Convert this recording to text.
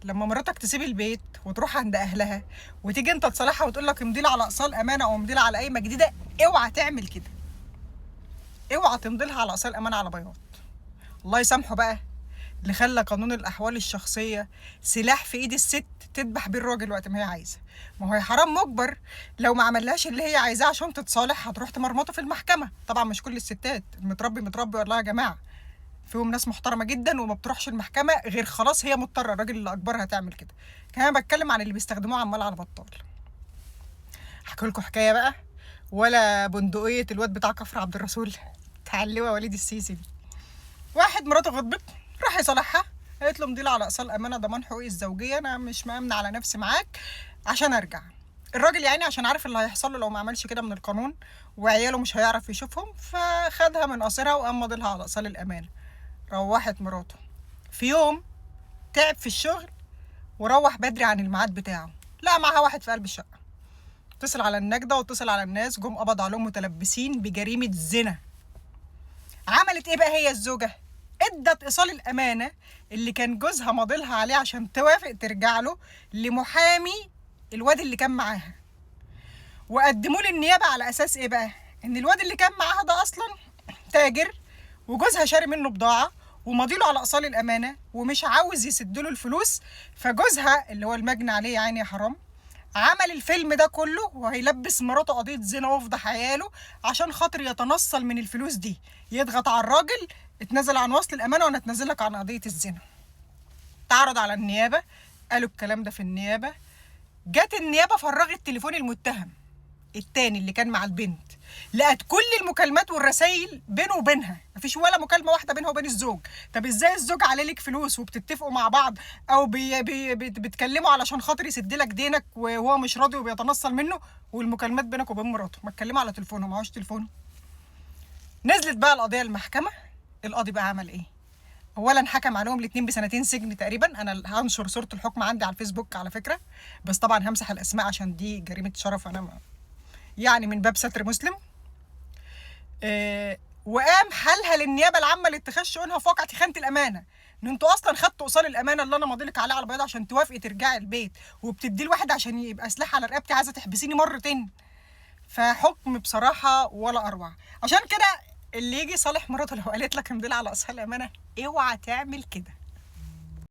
لما مراتك تسيب البيت وتروح عند اهلها وتيجي انت تصالحها وتقول لك امضي على اقسال امانه او امضي على قايمه جديده، اوعى تعمل كده. اوعى تمضي لها على اقسال امانه على بياض. الله يسامحه بقى اللي خلى قانون الاحوال الشخصيه سلاح في ايد الست تذبح بيه الراجل وقت ما هي عايزه. ما هو حرام مجبر لو ما عملهاش اللي هي عايزاه عشان تتصالح هتروح تمرمطه في المحكمه. طبعا مش كل الستات، المتربي والله يا جماعه، فيهم ناس محترمه جدا وما بتروحش المحكمه غير خلاص هي مضطره، الراجل اللي اجبرها تعمل كده. كمان بتكلم عن اللي بيستخدموه عمال على بطال. هحكي لكم حكايه بقى، ولا بندقيه الواد بتاع كفر عبد الرسول بتاع اللواء وليد السيسي دي. واحد مراته غضبت راح يصالحها، قالت له مضيلة على اقسال امانه ضمان حقوقي الزوجيه، انا مش مامنه على نفسي معاك عشان ارجع. الراجل يعني عشان عارف اللي هيحصل له لو ما عملش كده من القانون وعياله مش هيعرف يشوفهم، فخدها من قصرها وقام ماضيلها على اقسال الامانه. روحت مراته في يوم تعب في الشغل وروح بدري عن الميعاد بتاعه، لا معاها واحد في قلب الشقه. اتصل على النجده واتصل على الناس، جم قبضوا عليهم متلبسين بجريمه زنا. عملت ايه بقى هي الزوجه؟ ادت ايصال الامانه اللي كان جوزها ماضيلها عليه عشان توافق ترجع له لمحامي الواد اللي كان معاها، وقدموه للنيابه على اساس ايه بقى؟ ان الواد اللي كان معاها ده اصلا تاجر وجوزها شاري منه بضاعه وماضيله على اقسال الامانه ومش عاوز يسدله الفلوس، فجوزها اللي هو المجني عليه يعني يا حرام عمل الفيلم ده كله وهيلبس مراته قضيه زنا ويفضح عياله عشان خاطر يتنصل من الفلوس دي، يضغط على الراجل اتنازل عن وصل الامانه وانا اتنازلك عن قضيه الزنا. تعرض على النيابه، قالوا الكلام ده في النيابه. جت النيابه فرغت تليفون المتهم التاني اللي كان مع البنت، لقت كل المكالمات والرسائل بينه وبينها، مفيش ولا مكالمه واحده بينها وبين الزوج. طب ازاي الزوج عليه لك فلوس وبتتفقوا مع بعض او بتكلموا علشان خاطر يسدلك دينك وهو مش راضي وبيتنصل منه، والمكالمات بينك وبين مراته؟ ما تكلموا على تليفونه، معهوش تليفونه. نزلت بقى القضيه المحكمه. القاضي بقى عمل ايه؟ اولا حكم عليهم الاثنين بسنتين سجن تقريبا. انا هنشر صوره الحكم عندي على الفيسبوك على فكره، بس طبعا همسح الاسماء عشان دي جريمه شرف، انا يعني من باب ستر مسلم. وقام حالها للنيابه العامه لاتخاذ شؤونها في واقعه خيانه الامانه، ان انتوا اصلا خدتوا ايصال الامانه اللي انا ماضيلك عليه على بياض عشان توافقي ترجعي البيت، وبتديه لواحد عشان يبقى سلاح على رقبتي عايزه تحبسيني مرتين. فحكم بصراحه ولا اروع. عشان كده اللي يجي صالح مراته لو قالت لك امضي على ايصال الامانه اوعى تعمل كده.